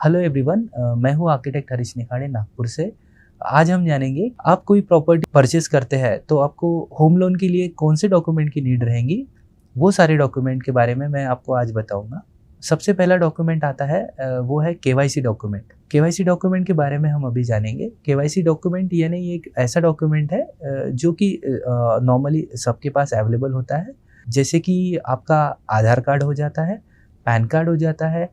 Hello everyone, मैं हूँ architect Harish Nikhade Nagpur से। आज हम जानेंगे आप कोई प्रॉपर्टी परचेज करते हैं तो आपको होम लोन के लिए कौन से डॉक्यूमेंट की नीड रहेंगी। वो सारे डॉक्यूमेंट के बारे में मैं आपको आज बताऊंगा। सबसे पहला डॉक्यूमेंट आता है वो है केवाईसी डॉक्यूमेंट। केवाईसी डॉक्यूमेंट के बारे में हम अभी जानेंगे। केवाईसी डॉक्यूमेंट यानी एक ऐसा डॉक्यूमेंट है जो कि नॉर्मली सबके पास अवेलेबल होता है। जैसे कि आपका आधार कार्ड हो जाता है, पैन कार्ड हो जाता है,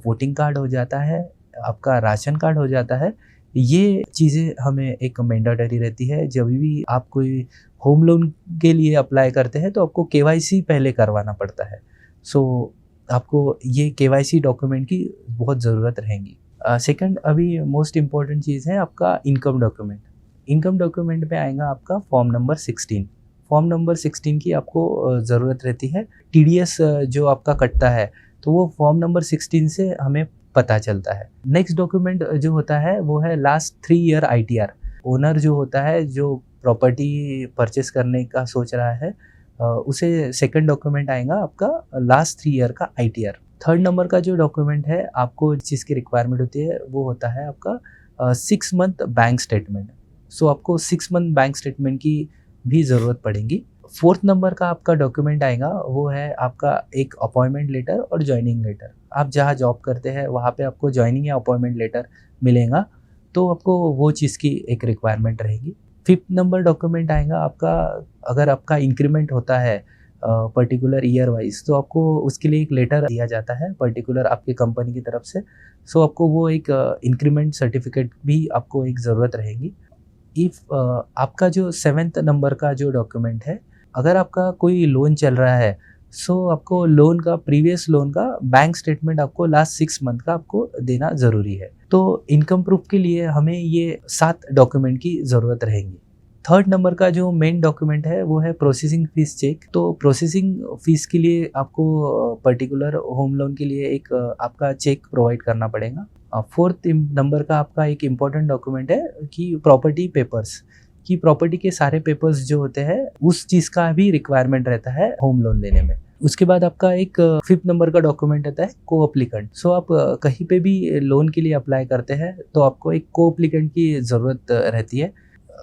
वोटिंग कार्ड हो जाता है, आपका राशन कार्ड हो जाता है। ये चीज़ें हमें एक मैंडेटरी रहती है। जब भी आप कोई होम लोन के लिए अप्लाई करते हैं तो आपको केवाईसी पहले करवाना पड़ता है। सो आपको ये केवाईसी डॉक्यूमेंट की बहुत ज़रूरत रहेगी। सेकंड, अभी मोस्ट इम्पॉर्टेंट चीज़ है आपका इनकम डॉक्यूमेंट। इनकम डॉक्यूमेंट में आएगा आपका फॉर्म नंबर 16। फॉर्म नंबर 16 की आपको ज़रूरत रहती है। टीडीएस जो आपका कटता है तो वो फॉर्म नंबर 16 से हमें पता चलता है। नेक्स्ट डॉक्यूमेंट जो होता है वो है लास्ट 3 ईयर आईटीआर। ओनर जो होता है, जो प्रॉपर्टी परचेस करने का सोच रहा है, उसे सेकंड डॉक्यूमेंट आएगा आपका लास्ट 3 ईयर का आईटीआर। थर्ड नंबर का जो डॉक्यूमेंट है आपको जिस की रिक्वायरमेंट होती है वो होता है आपका 6 मंथ बैंक स्टेटमेंट। सो आपको 6 मंथ बैंक स्टेटमेंट की भी ज़रूरत पड़ेगी। फोर्थ नंबर का आपका डॉक्यूमेंट आएगा वो है आपका एक अपॉइंटमेंट लेटर और जॉइनिंग लेटर। आप जहाँ जॉब करते हैं वहाँ पे आपको जॉइनिंग या अपॉइंटमेंट लेटर मिलेगा, तो आपको वो चीज़ की एक रिक्वायरमेंट रहेगी। फिफ्थ नंबर डॉक्यूमेंट आएगा आपका, अगर आपका इंक्रीमेंट होता है पर्टिकुलर ईयर वाइज तो आपको उसके लिए एक लेटर दिया जाता है पर्टिकुलर आपकी कंपनी की तरफ से। सो आपको वो एक इंक्रीमेंट सर्टिफिकेट भी आपको एक ज़रूरत रहेगी। इफ़ आपका जो सेवेंथ नंबर का जो डॉक्यूमेंट है, अगर आपका कोई लोन चल रहा है सो आपको लोन का प्रीवियस लोन का बैंक स्टेटमेंट आपको लास्ट 6 मंथ का आपको देना ज़रूरी है। तो इनकम प्रूफ के लिए हमें ये 7 डॉक्यूमेंट की ज़रूरत रहेगी। थर्ड नंबर का जो मेन डॉक्यूमेंट है वो है प्रोसेसिंग फ़ीस चेक। तो प्रोसेसिंग फ़ीस के लिए आपको पर्टिकुलर होम लोन के लिए एक आपका चेक प्रोवाइड करना पड़ेगा। फोर्थ नंबर का आपका एक इम्पॉर्टेंट डॉक्यूमेंट है कि प्रॉपर्टी पेपर्स, कि प्रॉपर्टी के सारे पेपर्स जो होते हैं उस चीज़ का भी रिक्वायरमेंट रहता है होम लोन लेने में। उसके बाद आपका एक फिफ्थ नंबर का डॉक्यूमेंट आता है को अप्लीकेंट। सो आप कहीं पे भी लोन के लिए अप्लाई करते हैं तो आपको एक को अप्लीकेंट की ज़रूरत रहती है।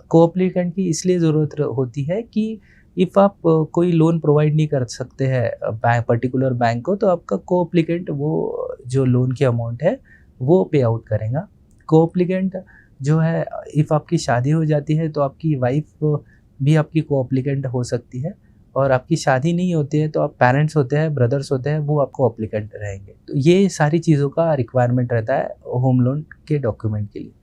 को अप्लीकेंट की इसलिए ज़रूरत होती है कि इफ़ आप कोई लोन प्रोवाइड नहीं कर सकते हैं बैंक पर्टिकुलर बैंक को, तो आपका को अप्लीकेंट वो जो लोन की अमाउंट है वो पे आउट करेगा। को अप्लीकेंट जो है, इफ़ आपकी शादी हो जाती है तो आपकी वाइफ भी आपकी को अप्लीकेंट हो सकती है, और आपकी शादी नहीं होती है तो आप पेरेंट्स होते हैं, ब्रदर्स होते हैं, वो आपको अप्लीकेंट रहेंगे। तो ये सारी चीज़ों का रिक्वायरमेंट रहता है होम लोन के डॉक्यूमेंट के लिए।